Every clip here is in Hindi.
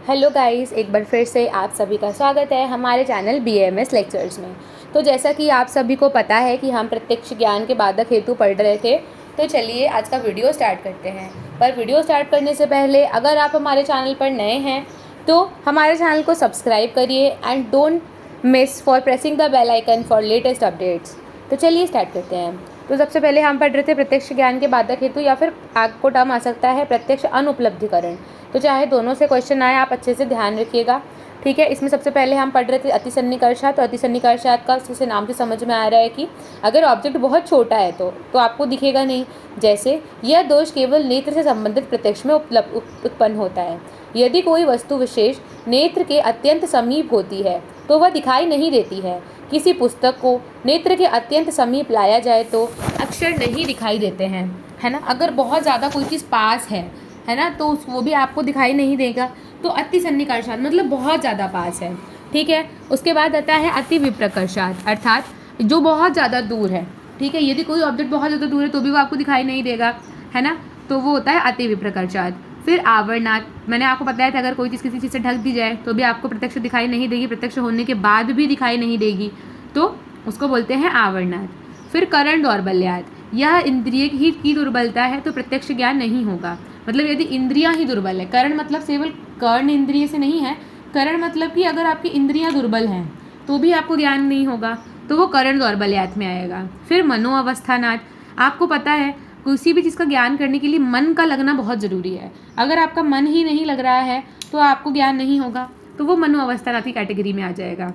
हेलो गाइस, एक बार फिर से आप सभी का स्वागत है हमारे चैनल BAMS लेक्चर्स में। तो जैसा कि आप सभी को पता है कि हम प्रत्यक्ष ज्ञान के बाधक हेतु पढ़ रहे थे, तो चलिए आज का वीडियो स्टार्ट करते हैं। पर वीडियो स्टार्ट करने से पहले अगर आप हमारे चैनल पर नए हैं तो हमारे चैनल को सब्सक्राइब करिए and don't miss for pressing the bell icon for latest updates. तो चलिए स्टार्ट करते हैं। तो सबसे पहले हम पढ़ रहे थे प्रत्यक्ष ज्ञान के बाधक हेतु, या फिर आपको टर्म आ सकता है प्रत्यक्ष अनुपलब्धिकरण। तो चाहे दोनों से क्वेश्चन आए, आप अच्छे से ध्यान रखिएगा, ठीक है। इसमें सबसे पहले हम पढ़ रहे थे अतिसन्निकर्षा। तो अतिसन्निकर्षा का उससे नाम से समझ में आ रहा है कि अगर ऑब्जेक्ट बहुत छोटा है तो आपको दिखेगा नहीं। जैसे यह दोष केवल नेत्र से संबंधित प्रत्यक्ष में उत्पन्न होता है। यदि कोई वस्तु विशेष नेत्र के अत्यंत समीप होती है तो वह दिखाई नहीं देती है। किसी पुस्तक को नेत्र के अत्यंत समीप लाया जाए तो अक्षर नहीं दिखाई देते हैं, है ना। अगर बहुत ज़्यादा कोई चीज़ पास है ना, तो वो भी आपको दिखाई नहीं देगा। तो अति सन्निकर्षात मतलब बहुत ज़्यादा पास है, ठीक है। उसके बाद आता है अति विप्रकर्षात, अर्थात जो बहुत ज़्यादा दूर है, ठीक है। यदि कोई ऑब्जेक्ट बहुत ज़्यादा दूर है तो भी वो आपको दिखाई नहीं देगा, है ना। तो वो होता है अति विप्रकर्षात। फिर आवरणात, मैंने आपको बताया था अगर कोई चीज़ किसी चीज़ से ढक दी जाए तो भी आपको प्रत्यक्ष दिखाई नहीं देगी, प्रत्यक्ष होने के बाद भी दिखाई नहीं देगी, तो उसको बोलते हैं आवरणात। फिर करण दौर्बल्यात, यह इंद्रिय की दुर्बलता है तो प्रत्यक्ष ज्ञान नहीं होगा। मतलब यदि इंद्रियां ही दुर्बल है, करण मतलब केवल कर्ण इंद्रिय से नहीं है, करण मतलब कि अगर आपकी इंद्रियां दुर्बल हैं तो भी आपको ज्ञान नहीं होगा, तो वो करण दौर्बल्यात में आएगा। फिर मनोअवस्थानात, आपको पता है किसी भी चीज़ का ज्ञान करने के लिए मन का लगना बहुत ज़रूरी है। अगर आपका मन ही नहीं लग रहा है तो आपको ज्ञान नहीं होगा, तो वो मनोअवस्थानात की कैटेगरी में आ जाएगा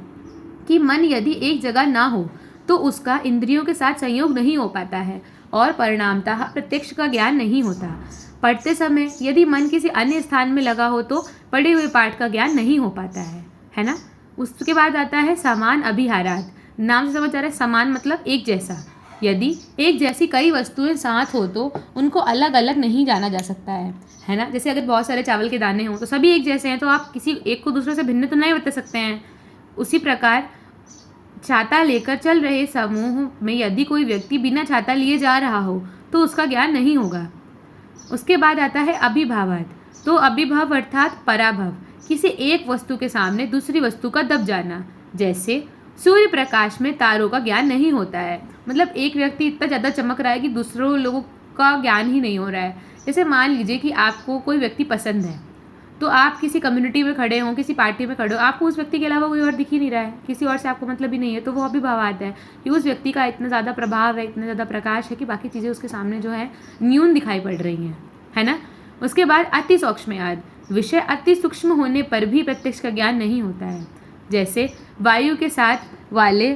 कि मन यदि एक जगह ना हो तो उसका इंद्रियों के साथ संयोग नहीं हो पाता है और परिणामतः प्रत्यक्ष का ज्ञान नहीं होता। पढ़ते समय यदि मन किसी अन्य स्थान में लगा हो तो पढ़े हुए पाठ का ज्ञान नहीं हो पाता है ना। उसके बाद आता है समान अभिहारात, नाम से समझ आ रहा है, समान मतलब एक जैसा। यदि एक जैसी कई वस्तुएं साथ हो तो उनको अलग अलग नहीं जाना जा सकता है ना। जैसे अगर बहुत सारे चावल के दाने हों तो सभी एक जैसे हैं, तो आप किसी एक को दूसरे से भिन्न तो नहीं बता सकते हैं। उसी प्रकार छाता लेकर चल रहे समूह में यदि कोई व्यक्ति बिना छाता लिए जा रहा हो तो उसका ज्ञान नहीं होगा। उसके बाद आता है अभिभावात। तो अभिभाव अर्थात पराभव, किसी एक वस्तु के सामने दूसरी वस्तु का दब जाना। जैसे सूर्य प्रकाश में तारों का ज्ञान नहीं होता है, मतलब एक व्यक्ति इतना ज़्यादा चमक रहा है कि दूसरों लोगों का ज्ञान ही नहीं हो रहा है। जैसे मान लीजिए कि आपको कोई व्यक्ति पसंद है, तो आप किसी कम्युनिटी में खड़े हों, किसी पार्टी में खड़े हो, आपको उस व्यक्ति के अलावा कोई और दिख ही नहीं रहा है, किसी और से आपको मतलब ही नहीं है, तो वो अभिभावात है कि उस व्यक्ति का इतना ज़्यादा प्रभाव है, इतना ज़्यादा प्रकाश है कि बाकी चीज़ें उसके सामने जो है न्यून दिखाई पड़ रही हैं, है ना। उसके बाद अति सूक्ष्मयाद, विषय अति सूक्ष्म होने पर भी प्रत्यक्ष का ज्ञान नहीं होता है। जैसे वायु के साथ वाले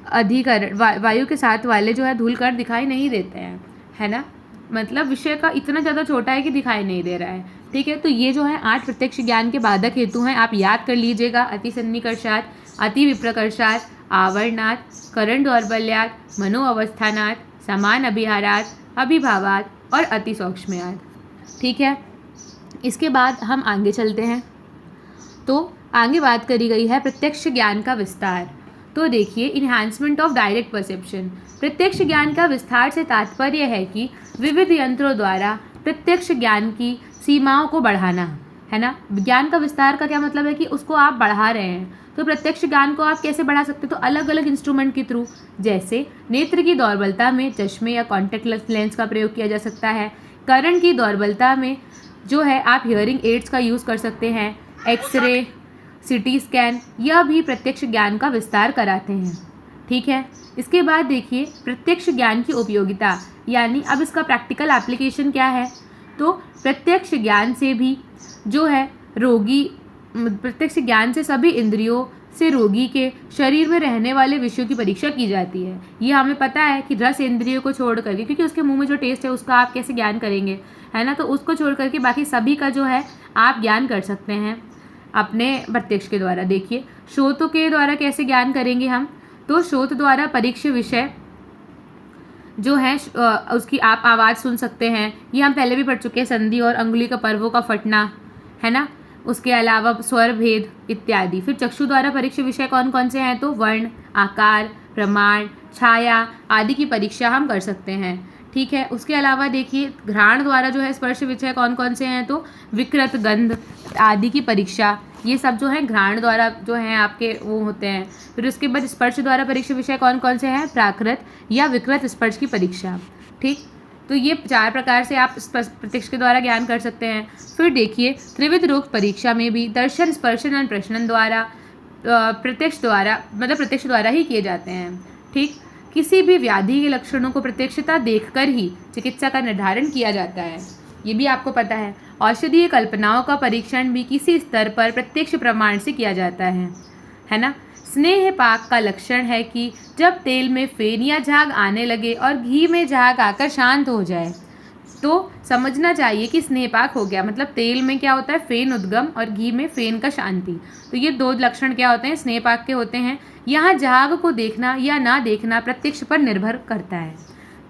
वायु के साथ वाले जो है धूलकण दिखाई नहीं देते हैं, है ना। मतलब विषय का इतना ज़्यादा छोटा है कि दिखाई नहीं दे रहा है, ठीक है। तो ये जो है 8 प्रत्यक्ष ज्ञान के बाधक हेतु हैं, आप याद कर लीजिएगा। अति सन्निकर्षात, अति विप्रकर्षात, आवरणात, करण दौर्बल्यात, मनोअवस्थानात, समान अभिहारात, अभिभावात और अति सूक्ष्मयात, ठीक है। इसके बाद हम आगे चलते हैं। तो आगे बात करी गई है प्रत्यक्ष ज्ञान का विस्तार। तो देखिए, इन्हांसमेंट ऑफ डायरेक्ट परसेप्शन। प्रत्यक्ष ज्ञान का विस्तार से तात्पर्य है कि विविध यंत्रों द्वारा प्रत्यक्ष ज्ञान की सीमाओं को बढ़ाना, है ना। ज्ञान का विस्तार का क्या मतलब है कि उसको आप बढ़ा रहे हैं। तो प्रत्यक्ष ज्ञान को आप कैसे बढ़ा सकते हैं, तो अलग अलग इंस्ट्रूमेंट के थ्रू। जैसे नेत्र की दौर्बलता में चश्मे या कॉन्टैक्ट लेंस का प्रयोग किया जा सकता है। करण की दौर्बलता में जो है आप हियरिंग एड्स का यूज़ कर सकते हैं। एक्सरे, सिटी स्कैन, यह भी प्रत्यक्ष ज्ञान का विस्तार कराते हैं, ठीक है। इसके बाद देखिए प्रत्यक्ष ज्ञान की उपयोगिता, यानी अब इसका प्रैक्टिकल एप्लीकेशन क्या है। तो प्रत्यक्ष ज्ञान से भी जो है प्रत्यक्ष ज्ञान से सभी इंद्रियों से रोगी के शरीर में रहने वाले विषयों की परीक्षा की जाती है। ये हमें पता है कि रस इंद्रियों को छोड़ करके, क्योंकि उसके मुंह में जो टेस्ट है उसका आप कैसे ज्ञान करेंगे, है ना। तो उसको छोड़ करके बाकी सभी का जो है आप ज्ञान कर सकते हैं अपने प्रत्यक्ष के द्वारा। देखिए श्रोतों के द्वारा कैसे ज्ञान करेंगे हम, तो श्रोत द्वारा परीक्ष विषय जो है उसकी आप आवाज़ सुन सकते हैं। ये हम पहले भी पढ़ चुके हैं, संधि और अंगुली का पर्वों का फटना, है ना। उसके अलावा स्वर भेद इत्यादि। फिर चक्षु द्वारा परीक्ष विषय कौन कौन से हैं, तो वर्ण, आकार, प्रमाण, छाया आदि की परीक्षा हम कर सकते हैं, ठीक है। उसके अलावा देखिए घ्राण द्वारा जो है स्पर्श विषय कौन कौन से हैं, तो विकृत, गंध आदि की परीक्षा, ये सब जो है घ्राण द्वारा जो हैं आपके वो होते हैं। फिर उसके बाद स्पर्श द्वारा परीक्षा विषय कौन कौन से हैं, प्राकृत या विकृत स्पर्श की परीक्षा। ठीक, तो ये 4 प्रकार से आप प्रत्यक्ष के द्वारा ज्ञान कर सकते हैं। फिर देखिए त्रिविध रोग परीक्षा में भी दर्शन, स्पर्शन और प्रश्न द्वारा प्रत्यक्ष द्वारा ही किए जाते हैं। ठीक, किसी भी व्याधि के लक्षणों को प्रत्यक्षता देखकर ही चिकित्सा का निर्धारण किया जाता है, ये भी आपको पता है। औषधीय कल्पनाओं का परीक्षण भी किसी स्तर पर प्रत्यक्ष प्रमाण से किया जाता है ना। स्नेह पाक का लक्षण है कि जब तेल में फेन या झाग आने लगे और घी में झाग आकर शांत हो जाए, तो समझना चाहिए कि स्नेह पाक हो गया। मतलब तेल में क्या होता है, फेन उद्गम, और घी में फेन का शांति। तो ये 2 लक्षण क्या होते हैं, स्नेह पाक के होते हैं। यहाँ झाग को देखना या ना देखना प्रत्यक्ष पर निर्भर करता है।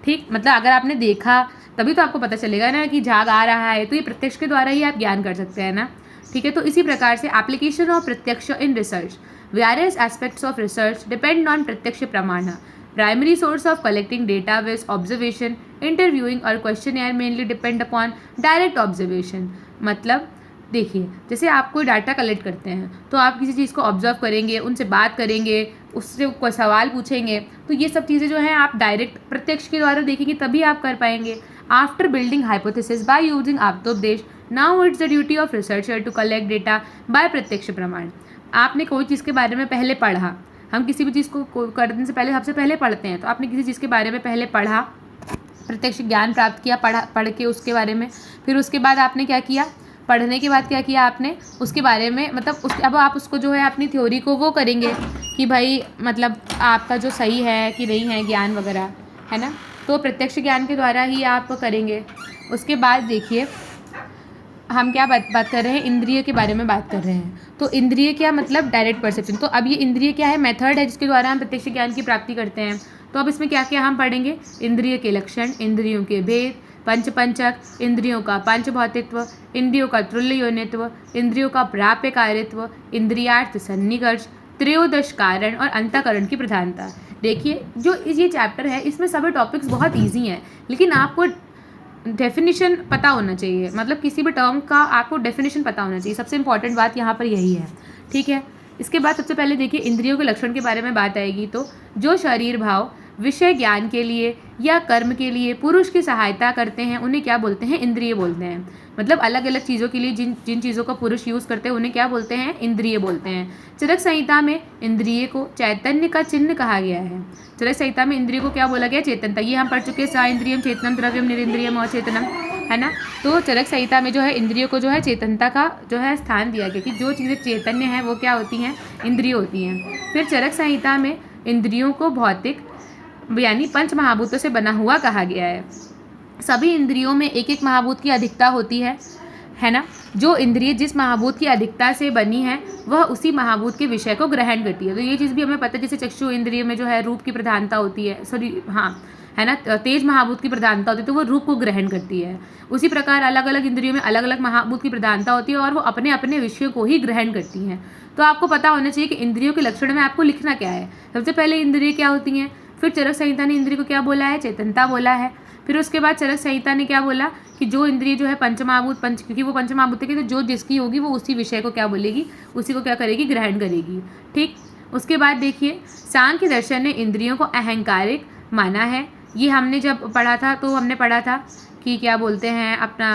ठीक, मतलब अगर आपने देखा तभी तो आपको पता चलेगा ना कि झाग आ रहा है, तो ये प्रत्यक्ष के द्वारा ही आप ज्ञान कर सकते हैं ना। ठीक है, तो इसी प्रकार से एप्लीकेशन ऑफ प्रत्यक्ष in research, various aspects of research depend on प्रत्यक्ष प्रमाण। Primary source of collecting data viz observation, interviewing और questionnaire mainly depend upon direct observation. मतलब देखिए, जैसे आप कोई डाटा कलेक्ट करते हैं तो आप किसी चीज़ को ऑब्जर्व करेंगे, उनसे बात करेंगे, उससे कोई सवाल पूछेंगे, तो ये सब चीज़ें जो हैं आप डायरेक्ट प्रत्यक्ष के द्वारा देखेंगे तभी आप कर पाएंगे। After building hypothesis by using आप्तोपदेश, now it's the duty of researcher to collect data by प्रत्यक्ष प्रमाण। आपने कोई चीज़ के बारे में पहले पढ़ा, हम किसी भी चीज़ को करने से पहले सबसे पहले पढ़ते हैं, तो आपने किसी चीज़ के बारे में पहले पढ़ा, प्रत्यक्ष ज्ञान प्राप्त किया, पढ़ के उसके बारे में, फिर उसके बाद आपने क्या किया, पढ़ने के बाद क्या किया आपने, उसके बारे में मतलब अब आप उसको जो है अपनी थ्योरी को वो करेंगे कि भाई मतलब आपका जो सही है कि नहीं है ज्ञान वगैरह, है ना। तो प्रत्यक्ष ज्ञान के द्वारा ही आप करेंगे। उसके बाद देखिए हम क्या बात कर रहे हैं, इंद्रिय के बारे में बात कर रहे हैं। तो इंद्रिय क्या मतलब डायरेक्ट परसेप्शन। तो अब ये इंद्रिय क्या है, मेथड है जिसके द्वारा हम प्रत्यक्ष ज्ञान की प्राप्ति करते हैं। तो अब इसमें क्या क्या हम पढ़ेंगे, इंद्रिय के लक्षण, इंद्रियों के भेद, पंचक, इंद्रियों का पंच भौतित्व, इंद्रियों का तुल्य योनित्व, इंद्रियों का प्राप्य कार्यत्व, इंद्रियार्थ सन्निकर्ष, त्रयोदश कारण और अंतःकरण की प्रधानता। देखिए जो ये चैप्टर है इसमें सभी टॉपिक्स बहुत ईजी हैं, लेकिन आपको डेफिनेशन पता होना चाहिए। मतलब किसी भी टर्म का आपको डेफिनेशन पता होना चाहिए, सबसे इंपॉर्टेंट बात यहाँ पर यही है। ठीक है, इसके बाद सबसे पहले देखिए इंद्रियों के लक्षण के बारे में बात आएगी। तो जो शरीर भाव विषय ज्ञान के लिए या कर्म के लिए पुरुष की सहायता करते हैं उन्हें क्या बोलते हैं, इंद्रिय बोलते हैं। मतलब अलग अलग चीज़ों के लिए जिन चीज़ों को पुरुष यूज़ करते हैं उन्हें क्या बोलते हैं, इंद्रिय बोलते हैं। चरक संहिता में इंद्रिय को चैतन्य का चिन्ह कहा गया है। चरक संहिता में इंद्रिय को क्या बोला गया, चेतनता। ये हम पढ़ चुके हैं, सा इंद्रियम चेतनम द्रव्यम निरिंद्रियम और चेतनम, है ना। तो चरक संहिता में जो है इंद्रियों को जो है चेतनता का जो है स्थान दिया गया कि जो चीज़ें चैतन्य हैं वो क्या होती हैं, इंद्रिय होती हैं। फिर चरक संहिता में इंद्रियों को भौतिक यानी पंच महाभूतों से बना हुआ कहा गया है। सभी इंद्रियों में एक एक महाभूत की अधिकता होती है ना। जो इंद्रिय जिस महाभूत की अधिकता से बनी है वह उसी महाभूत के विषय को ग्रहण करती है। तो ये चीज़ भी हमें पता है, जैसे चक्षु इंद्रिय में जो है रूप की प्रधानता होती है, है ना, तेज महाभूत की प्रधानता होती है तो वो रूप को ग्रहण करती है। उसी प्रकार अलग अलग इंद्रियों में अलग अलग महाभूत की प्रधानता होती है और वो अपने अपने विषयों को ही ग्रहण करती हैं। तो आपको पता होना चाहिए कि इंद्रियों के लक्षण में आपको लिखना क्या है। सबसे पहले इंद्रिय क्या होती हैं, फिर चरक संहिता ने इंद्रिय को क्या बोला है, चेतनता बोला है। फिर उसके बाद चरक संहिता ने क्या बोला कि जो इंद्रिय जो है पंचमहाभूत क्योंकि वो पंचमहाभूत है तो जो जिसकी होगी वो उसी विषय को क्या बोलेगी, उसी को क्या करेगी, ग्रहण करेगी। ठीक, उसके बाद देखिए सांख्य दर्शन ने इंद्रियों को अहंकारिक माना है। ये हमने जब पढ़ा था तो हमने पढ़ा था कि क्या बोलते हैं अपना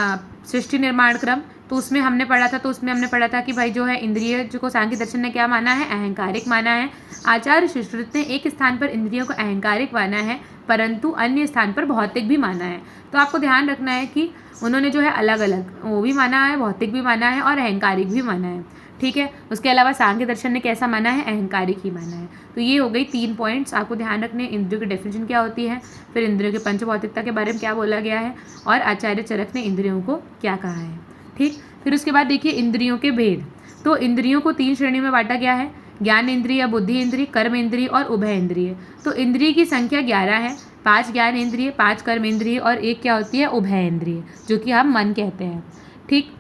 सृष्टि निर्माण क्रम, तो उसमें हमने पढ़ा था कि भाई जो है इंद्रिय जो को सांख्य दर्शन ने क्या माना है, अहंकारिक माना है। आचार्य सुश्रुत ने एक स्थान पर इंद्रियों को अहंकारिक माना है परंतु अन्य स्थान पर भौतिक भी माना है। तो आपको ध्यान रखना है कि उन्होंने जो है अलग अलग वो भी माना है, भौतिक भी माना है और अहंकारिक भी माना है। ठीक है, उसके अलावा सांख्य दर्शन ने कैसा माना है, अहंकारिक ही माना है। तो ये हो गई 3 पॉइंट्स आपको ध्यान रखने। इंद्रियों की डेफिनेशन क्या होती है, फिर इंद्रियों के पंचभौतिकता के बारे में क्या बोला गया है और आचार्य चरक ने इंद्रियों को क्या कहा है। ठीक, फिर उसके बाद देखिए इंद्रियों के भेद। तो इंद्रियों को 3 श्रेणियों में बांटा गया है, ज्ञान इंद्रिय, बुद्धि इंद्रिय, कर्म इंद्रिय और उभय इंद्रिय। तो इंद्रिय की संख्या 11 है, 5 ज्ञान इंद्रिय, 5 कर्म इंद्रिय और 1 क्या होती है, उभय इंद्रिय, जो कि हम मन कहते हैं। ठीक,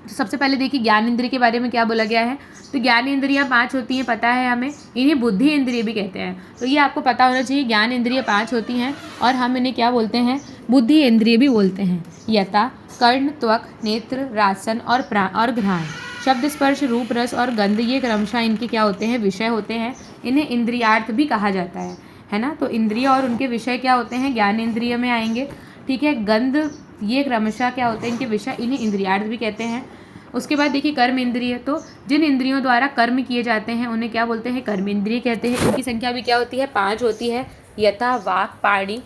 तो सबसे पहले देखिए ज्ञान इंद्रिय के बारे में क्या बोला गया है। तो ज्ञान इंद्रियाँ 5 होती हैं, पता है हमें, इन्हें बुद्धि इंद्रिय भी कहते हैं। तो ये आपको पता होना चाहिए, ज्ञान इंद्रिय 5 होती हैं और हम इन्हें क्या बोलते हैं, बुद्धि इंद्रिय भी बोलते हैं। यथा कर्ण, त्वक, नेत्र, रासन और घ्राण। शब्द, स्पर्श, रूप, रस और गंध, ये क्रमशः इनके क्या होते हैं, विषय होते हैं। इन्हें इंद्रियार्थ भी कहा जाता है ना। तो इंद्रिय और उनके विषय क्या होते हैं, ज्ञान इंद्रिय में आएंगे। ठीक है, गंध, ये क्रमशः क्या होते हैं, इनके विषय, इन्हें इंद्रियार्थ भी कहते हैं। उसके बाद देखिए कर्म इंद्रिय। तो जिन इंद्रियों द्वारा कर्म किए जाते हैं उन्हें क्या बोलते हैं, कर्म इंद्रिय कहते हैं। इनकी संख्या भी क्या होती है, 5 होती है। यथा वाक, पाणि,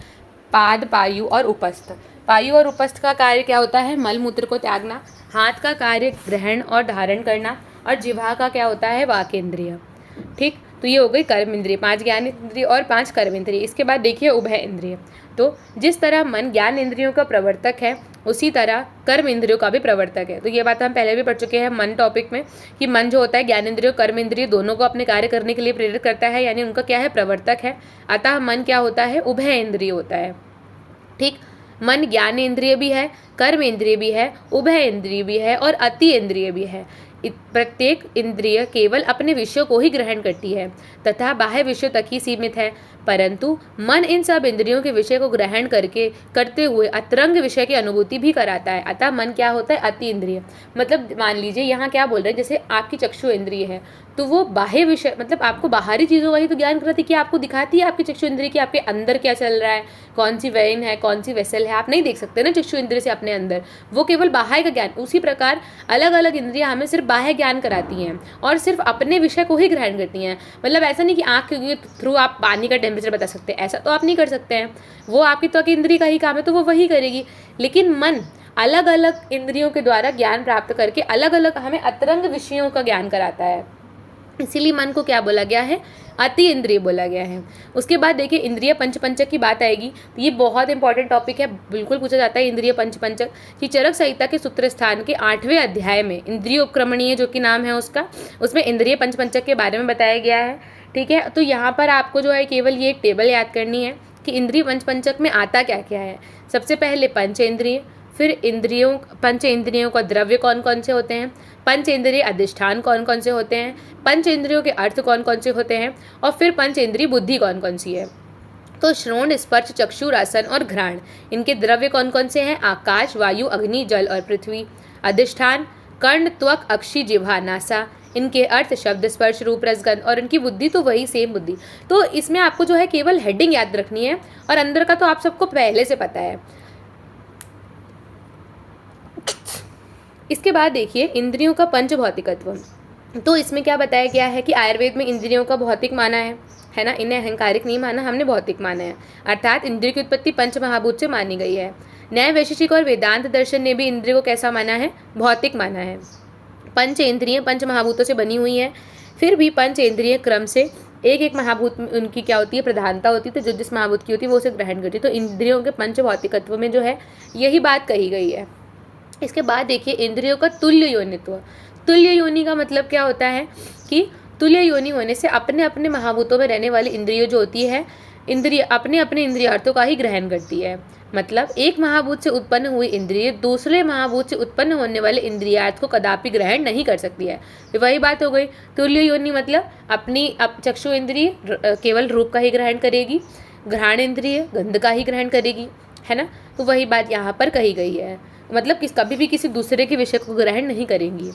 पाद, पायु और उपस्थ। पायु और उपस्थ का कार्य क्या होता है, मल मूत्र को त्यागना। हाथ का कार्य ग्रहण और धारण करना। और जिह्वा का क्या होता है, वाक इंद्रिय। ठीक, तो ये हो गई कर्म इंद्रिय, 5 ज्ञान इंद्रिय और 5 कर्म इंद्रिय। इसके बाद देखिए उभय इंद्रिय। तो जिस तरह मन ज्ञान इंद्रियों का प्रवर्तक है उसी तरह कर्म इंद्रियों का भी प्रवर्तक है। तो ये बात हम पहले भी पढ़ चुके हैं मन टॉपिक में, कि मन जो होता है ज्ञान इंद्रिय कर्म इंद्रिय दोनों को अपने कार्य करने के लिए प्रेरित करता है, यानी उनका क्या है, प्रवर्तक है। अतः मन क्या होता है, उभय इंद्रिय होता है। ठीक, मन ज्ञान इंद्रिय भी है, कर्म इंद्रिय भी है, उभय इंद्रिय भी है और अति इंद्रिय भी है। प्रत्येक इंद्रिय केवल अपने विषयों को ही ग्रहण करती है तथा बाह्य विषयों तक ही सीमित है, परंतु मन इन सब इंद्रियों के विषय को ग्रहण करते हुए अतरंग विषय की अनुभूति भी कराता है। अतः मन क्या होता है, अति इंद्रिय। मतलब मान लीजिए यहाँ क्या बोल रहे हैं, जैसे आपकी चक्षु इंद्रिय है तो वो बाह्य विषय, मतलब आपको बाहरी चीज़ों का ही तो ज्ञान कराती है, कि आपको दिखाती है आपकी चक्षु इंद्रिय कि आपके अंदर क्या चल रहा है, कौन सी वेन है, कौन सी वेसल है, आप नहीं देख सकते ना चक्षु इंद्रिय से अपने अंदर, वो केवल बाह्य का ज्ञान। उसी प्रकार अलग अलग इंद्रियां हमें सिर्फ बाह्य ज्ञान कराती हैं और सिर्फ अपने विषय को ही ग्रहण करती हैं। मतलब ऐसा नहीं कि आँख के थ्रू आप पानी का टेम्परेचर बता सकते हैं, ऐसा तो आप नहीं कर सकते हैं, वो आपकी त्वक इंद्रिय का ही काम है तो वो वही करेगी। लेकिन मन अलग अलग इंद्रियों के द्वारा ज्ञान प्राप्त करके अलग अलग हमें अतरंग विषयों का ज्ञान कराता है, इसीलिए मन को क्या बोला गया है, अति इंद्रिय बोला गया है। उसके बाद देखिए इंद्रिय पंचपंचक की बात आएगी, तो ये बहुत इंपॉर्टेंट टॉपिक है, बिल्कुल पूछा जाता है इंद्रिय पंचपंचक। कि चरक संहिता के सूत्र स्थान के 8वें अध्याय में इंद्रिय उपक्रमणीय जो कि नाम है उसका, उसमें इंद्रिय पंचपंचक के बारे में बताया गया है। ठीक है, तो यहाँ पर आपको जो है केवल ये एक टेबल याद करनी है कि इंद्रिय पंचपंचक में आता क्या क्या है। सबसे पहले पंच इंद्रिय, फिर पंच इंद्रियों का द्रव्य कौन कौन से होते हैं, पंच इंद्रिय अधिष्ठान कौन कौन से होते हैं, पंच इंद्रियों के अर्थ कौन कौन से होते हैं, और फिर पंच इंद्रिय बुद्धि कौन कौन सी है। तो श्रोण, स्पर्श, चक्षु, रसन और घ्राण, इनके द्रव्य कौन कौन से हैं, आकाश, वायु, अग्नि, जल और पृथ्वी। अधिष्ठान कर्ण, त्वक, अक्षि, जिह्वा, नासा, इनके अर्थ शब्द, स्पर्श, रूप, रस, गंध, और इनकी बुद्धि तो वही सेम बुद्धि। तो इसमें आपको जो है केवल हेडिंग याद रखनी है और अंदर का तो आप सबको पहले से पता है। इसके बाद देखिए इंद्रियों का पंच भौतिकत्व। तो इसमें क्या बताया गया है कि आयुर्वेद में इंद्रियों का भौतिक माना है ना, इन्हें अहंकारिक नहीं माना, हमने भौतिक माना है। अर्थात इंद्रिय की उत्पत्ति पंच महाभूत से मानी गई है। न्याय वैशेषिक और वेदांत दर्शन ने भी इंद्रिय को कैसा माना है, भौतिक माना है। पंच इंद्रिय पंच महाभूतों से बनी हुई है, फिर भी पंच इंद्रिय क्रम से एक एक महाभूत में उनकी क्या होती है, प्रधानता होती है, तो जो जिस महाभूत की होती है वो उसे ग्रहण करती है। तो इंद्रियों के पंच भौतिकत्व में जो है यही बात कही गई है। इसके बाद देखिए इंद्रियों का तुल्य योनित्व। तुल्य योनि का मतलब क्या होता है कि तुल्य योनि होने से अपने अपने महाभूतों में रहने वाली इंद्रियों जो होती है, इंद्रिय अपने अपने इंद्रियार्थों का ही ग्रहण करती है। मतलब एक महाभूत से उत्पन्न हुई इंद्रिय दूसरे महाभूत से उत्पन्न होने वाले इंद्रियार्थ को कदापि ग्रहण नहीं कर सकती है। तो वही बात हो गई, तुल्य योनि मतलब अपनी चक्षु इंद्रिय केवल रूप का ही ग्रहण करेगी, घ्राण इंद्रिय गंध का ही ग्रहण करेगी, है ना। तो वही बात यहाँ पर कही गई है, मतलब कभी भी किसी दूसरे के विषय को ग्रहण नहीं करेंगी।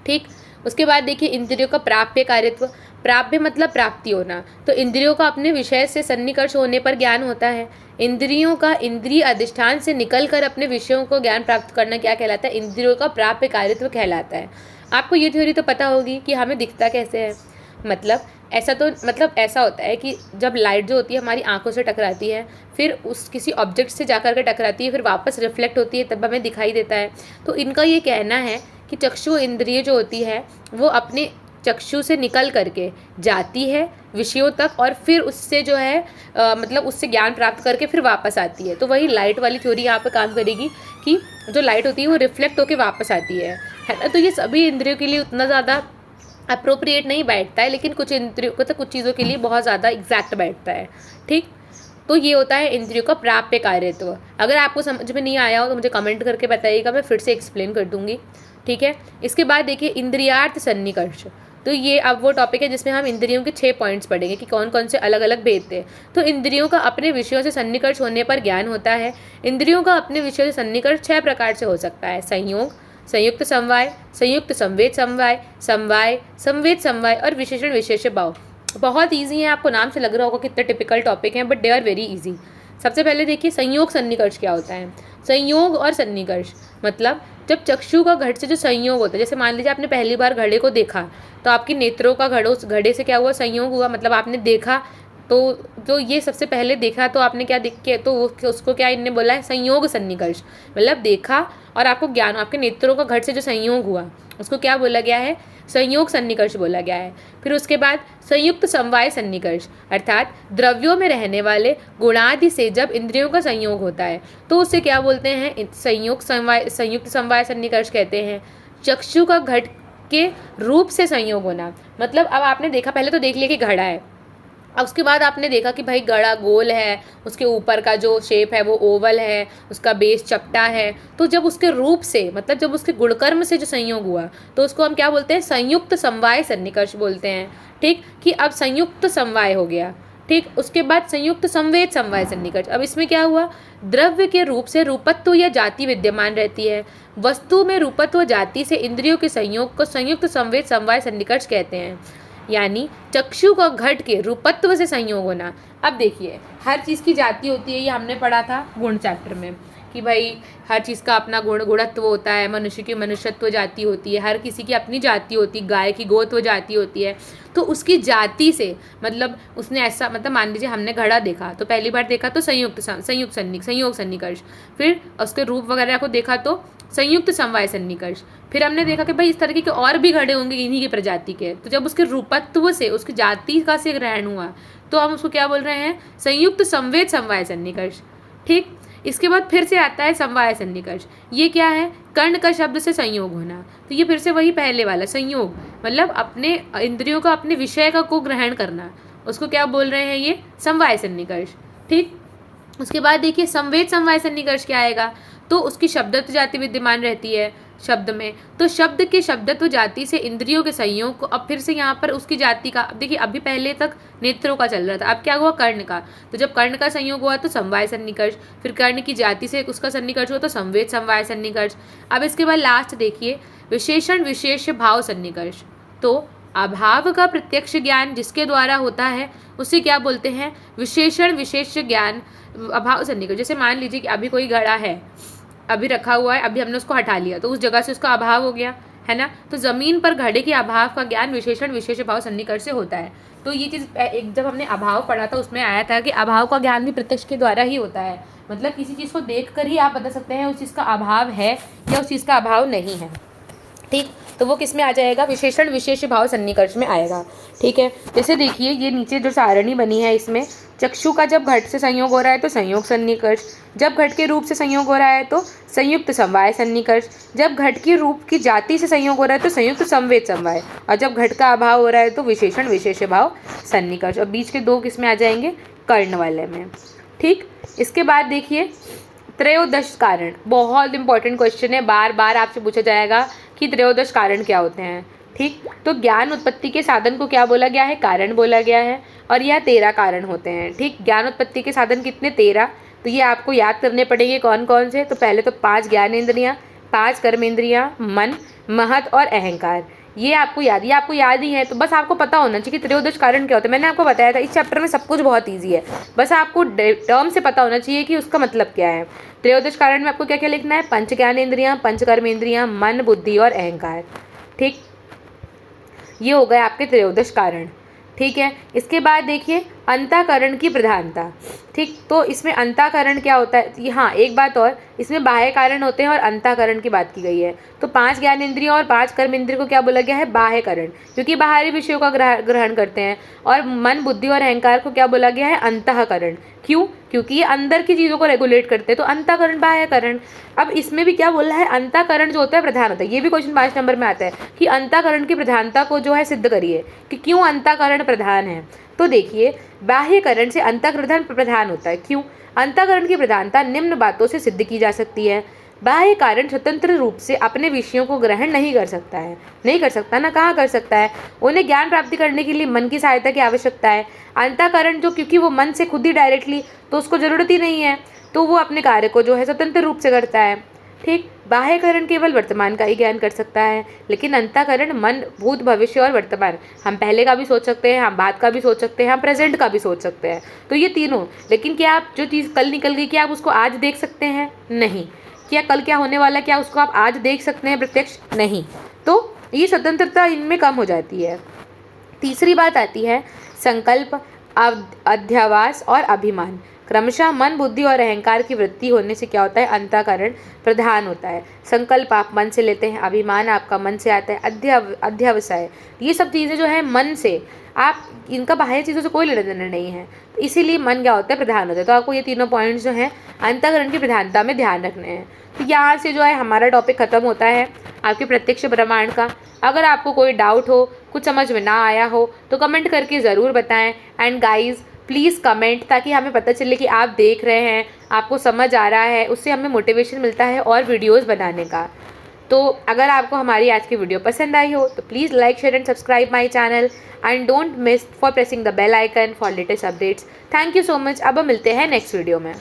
ठीक, उसके बाद देखिए इंद्रियों का प्राप्य कार्यत्व। प्राप्य मतलब प्राप्ति होना, तो इंद्रियों का अपने विषय से सन्निकर्ष होने पर ज्ञान होता है। इंद्रियों का इंद्रिय अधिष्ठान से निकलकर अपने विषयों को ज्ञान प्राप्त करना क्या कहलाता है, इंद्रियों का प्राप्य कार्यत्व कहलाता है। आपको ये थ्योरी तो पता होगी कि हमें दिखता कैसे है। मतलब ऐसा होता है कि जब लाइट जो होती है हमारी आंखों से टकराती है, फिर उस किसी ऑब्जेक्ट से जाकर के टकराती है, फिर वापस रिफ्लेक्ट होती है, तब हमें दिखाई देता है। तो इनका ये कहना है कि चक्षु इंद्रिय जो होती है वो अपने चक्षु से निकल करके जाती है विषयों तक और फिर उससे जो है मतलब उससे ज्ञान प्राप्त करके फिर वापस आती है। तो वही लाइट वाली थ्योरी यहाँ पे काम करेगी कि जो लाइट होती है वो रिफ्लेक्ट होकर वापस आती है ना। तो ये सभी इंद्रियों के लिए उतना ज़्यादा अप्रोप्रिएट नहीं बैठता है, लेकिन कुछ इंद्रियों को तो कुछ चीज़ों के लिए बहुत ज़्यादा एग्जैक्ट बैठता है। ठीक, तो ये होता है इंद्रियों का प्राप्य कार्यत्व। अगर आपको समझ में नहीं आया हो तो मुझे कमेंट करके बताइएगा, मैं फिर से एक्सप्लेन कर दूंगी। ठीक है। इसके बाद देखिए इंद्रियार्थ सन्निकर्ष। तो ये अब वो टॉपिक है जिसमें हम इंद्रियों के 6 पॉइंट्स पढ़ेंगे कि कौन कौन से अलग अलग भेद थे। तो इंद्रियों का अपने विषयों से सन्निकर्ष होने पर ज्ञान होता है। इंद्रियों का अपने विषयों से सन्निकर्ष 6 प्रकार से हो सकता है: संयोग, संयुक्त समवाय, संयुक्त संवेद समवाय, समवाय, संवेद समवाय और विशेषण विशेष्य भाव। बहुत ईजी है, आपको नाम से लग रहा होगा कितने टिपिकल टॉपिक हैं, but they are very easy. सबसे पहले देखिए संयोग सन्निकर्ष क्या होता है। संयोग और सन्निकर्ष मतलब जब चक्षु का घट से जो संयोग होता है, जैसे मान लीजिए आपने पहली बार घड़े को देखा तो आपकी नेत्रों का घड़े से क्या हुआ, संयोग हुआ, मतलब आपने देखा। तो जो ये सबसे पहले देखा तो आपने क्या देख के, तो उसको क्या इनने बोला है, संयोग सन्निकर्ष। मतलब देखा और आपको ज्ञान, आपके नेत्रों का घट से जो संयोग हुआ उसको क्या बोला गया है, संयोग सन्निकर्ष बोला गया है। फिर उसके बाद संयुक्त समवाय सन्निकर्ष, अर्थात द्रव्यों में रहने वाले गुणादि से जब इंद्रियों का संयोग होता है तो उसे क्या बोलते हैं, संयुक्त समवाय सन्निकर्ष कहते हैं। चक्षु का घट के रूप से संयोग होना, मतलब अब आपने देखा, पहले तो देख लिया कि घड़ा है, अब उसके बाद आपने देखा कि भाई घड़ा गोल है, उसके ऊपर का जो शेप है वो ओवल है, उसका बेस चपटा है। तो जब उसके रूप से, मतलब जब उसके गुणकर्म से जो संयोग हुआ तो उसको हम क्या बोलते हैं, संयुक्त समवाय सन्निकर्ष बोलते हैं। ठीक, कि अब संयुक्त समवाय हो गया। ठीक, उसके बाद संयुक्त संवेद समवाय सन्निकर्ष। अब इसमें क्या हुआ, द्रव्य के रूप से रूपत्व या जाति विद्यमान रहती है। वस्तु में रूपत्व जाति से इंद्रियों के संयोग को संयुक्त संवेद समवाय सन्निकर्ष कहते हैं। यानी चक्षु का घट के रूपत्व से संयोग होना। अब देखिए हर चीज़ की जाति होती है, ये हमने पढ़ा था गुण चैप्टर में कि भाई हर चीज़ का अपना गुणत्व होता है। मनुष्य की मनुष्यत्व जाति होती है, हर किसी की अपनी जाति होती है, गाय की गोत्व जाति होती है। तो उसकी जाति से, मतलब उसने ऐसा, मतलब मान लीजिए हमने घड़ा देखा तो पहली बार देखा तो संयोग सन्निकर्ष, फिर उसके रूप वगैरह को देखा तो संयुक्त समवाय सन्निकर्ष। फिर हमने देखा कि भाई इस तरीके के और भी घड़े होंगे इन्हीं की प्रजाति के, तो जब उसके रूपत्व से, उसकी जाति का से ग्रहण हुआ तो हम उसको क्या बोल रहे हैं, संयुक्त संवेद समवाय सन्निकर्ष। ठीक, इसके बाद फिर से आता है समवाय सन्निकर्ष। ये क्या है, कर्ण का शब्द से संयोग होना। तो ये फिर से वही पहले वाला संयोग, मतलब अपने इंद्रियों का अपने विषय का को ग्रहण करना, उसको क्या बोल रहे हैं, ये समवाय सन्निकर्ष। ठीक, उसके बाद देखिए संवेद समवाय सन्निकर्ष क्या आएगा, तो उसकी शब्दत्व जाति विद्यमान रहती है शब्द में। तो शब्द के शब्दत्व जाति से इंद्रियों के संयोग को, अब फिर से यहाँ पर उसकी जाति का, देखिए अभी पहले तक नेत्रों का चल रहा था, अब क्या हुआ, कर्ण का। तो जब कर्ण का संयोग हुआ तो समवाय सन्निकर्ष, फिर कर्ण की जाति से उसका सन्निकर्ष हुआ तो संवेद समवाय सन्निकर्ष। अब इसके बाद लास्ट देखिए विशेषण विशेष्य भाव सन्निकर्ष। तो अभाव का प्रत्यक्ष ज्ञान जिसके द्वारा होता है उसे क्या बोलते हैं, विशेषण विशेष्य ज्ञान अभाव सन्निकर्ष। जैसे मान लीजिए कि अभी कोई घड़ा है, अभी रखा हुआ है, अभी हमने उसको हटा लिया तो उस जगह से उसका अभाव हो गया, है ना। तो ज़मीन पर घड़े के अभाव का ज्ञान विशेषण विशेष भाव सन्निकर्ष से होता है। तो ये चीज़ एक जब हमने अभाव पढ़ा था उसमें आया था कि अभाव का ज्ञान भी प्रत्यक्ष के द्वारा ही होता है। मतलब किसी चीज़ को देख कर ही आप बता सकते हैं उस चीज़ का अभाव है या उस चीज़ का अभाव नहीं है। ठीक, तो वो किस में आ जाएगा, विशेषण विशेष भाव सन्निकर्ष में आएगा। ठीक है, जैसे देखिए ये नीचे जो सारणी बनी है इसमें चक्षु का जब घट से संयोग हो रहा है तो संयोग सन्निकर्ष, जब घट के रूप से संयोग हो रहा है तो संयुक्त समवाय सन्निकर्ष, जब घट की रूप की जाति से संयोग हो रहा है तो संयुक्त संवेद समवाय, और जब घट का अभाव हो रहा है तो विशेषण विशेष भाव सन्निकर्ष। और बीच के दो किस में आ जाएंगे, कर्ण वाले में। ठीक, इसके बाद देखिए त्रयोदश कारण, बहुत इंपॉर्टेंट क्वेश्चन है, बार बार आपसे पूछा जाएगा कि त्रयोदश कारण क्या होते हैं। ठीक, तो ज्ञान उत्पत्ति के साधन को क्या बोला गया है, कारण बोला गया है, और यह 13 कारण होते हैं। ठीक, ज्ञान उत्पत्ति के साधन कितने, 13। तो ये आपको याद करने पड़ेंगे कौन कौन से। तो पहले तो 5 ज्ञानेंद्रियाँ, 5 कर्मेंद्रियाँ, मन, महत और अहंकार, ये आपको याद ही है। तो बस आपको पता होना चाहिए कि त्रयोदश कारण क्या होता है। मैंने आपको बताया था इस चैप्टर में सब कुछ बहुत ईजी है, बस आपको टर्म से पता होना चाहिए कि उसका मतलब क्या है। त्रयोदश कारण में आपको क्या क्या लिखना है, 5 ज्ञानेंद्रियाँ, 5 कर्मेंद्रियाँ, मन, बुद्धि और अहंकार। ठीक, ये हो गए आपके त्रयोदश कारण। ठीक है, इसके बाद देखिए अंतःकरण की प्रधानता। ठीक, तो इसमें अंतःकरण क्या होता है, हाँ एक बात और, इसमें बाह्य कारण होते हैं और अंतःकरण की बात की गई है। तो 5 ज्ञानेंद्रियों और 5 कर्मेंद्रियों को क्या बोला गया है, बाह्य करण, क्योंकि बाहरी विषयों का ग्रहण करते हैं। और मन, बुद्धि और अहंकार को क्या बोला गया है, अंतःकरण। क्यों, क्योंकि ये अंदर की चीज़ों को रेगुलेट करते हैं, तो अंतःकरण बाह्यकरण। अब इसमें भी क्या बोला है, अंतःकरण जो होता है प्रधान होता है। ये भी क्वेश्चन 5 नंबर में आता है कि अंतःकरण की प्रधानता को जो है सिद्ध करिए कि क्यों अंतःकरण प्रधान है। तो देखिए बाह्यकरण से अंतःकरण प्रधान होता है। क्यों, अंतःकरण की प्रधानता निम्न बातों से सिद्ध की जा सकती है। बाह्य कारण स्वतंत्र रूप से अपने विषयों को ग्रहण नहीं कर सकता है, नहीं कर सकता ना, कहाँ कर सकता है। उन्हें ज्ञान प्राप्ति करने के लिए मन की सहायता की आवश्यकता है। अंतःकरण जो, क्योंकि वो मन से खुद ही डायरेक्टली, तो उसको ज़रूरत ही नहीं है, तो वो अपने कार्य को जो है स्वतंत्र रूप से करता है। ठीक, बाह्यकरण केवल वर्तमान का ही ज्ञान कर सकता है, लेकिन अंतःकरण मन, भूत, भविष्य और वर्तमान, हम पहले का भी सोच सकते हैं, हम बाद का भी सोच सकते हैं, हम प्रेजेंट का भी सोच सकते हैं। तो ये तीनों, लेकिन क्या आप जो चीज़ कल निकल गई, क्या आप उसको आज देख सकते हैं? नहीं। क्या कल क्या होने वाला, क्या उसको आप आज देख सकते हैं प्रत्यक्ष? नहीं। तो ये स्वतंत्रता इनमें कम हो जाती है। तीसरी बात आती है संकल्प, अध्यावास और अभिमान। क्रमशः मन, बुद्धि और अहंकार की वृत्ति होने से क्या होता है? अंतःकरण प्रधान होता है। संकल्प आप मन से लेते हैं, अभिमान आपका मन से आता है, अध्यावसाय, ये सब चीज़ें जो है मन से, आप इनका बाह्य चीज़ों से कोई लेना देना नहीं है, तो इसीलिए मन क्या होता है? प्रधान होता है। तो आपको ये तीनों पॉइंट्स जो हैं अंतःकरण की प्रधानता में ध्यान रखने हैं। तो यहाँ से जो है हमारा टॉपिक ख़त्म होता है आपके प्रत्यक्ष प्रमाण का। अगर आपको कोई डाउट हो, कुछ समझ में ना आया हो, तो कमेंट करके ज़रूर बताएं। एंड गाइज़ प्लीज़ कमेंट, ताकि हमें पता चले कि आप देख रहे हैं, आपको समझ आ रहा है, उससे हमें मोटिवेशन मिलता है और वीडियोस बनाने का। तो अगर आपको हमारी आज की वीडियो पसंद आई हो तो please like, share and subscribe my channel and don't miss for pressing the bell icon for latest updates. Thank you so much. अब हम मिलते हैं नेक्स्ट वीडियो में।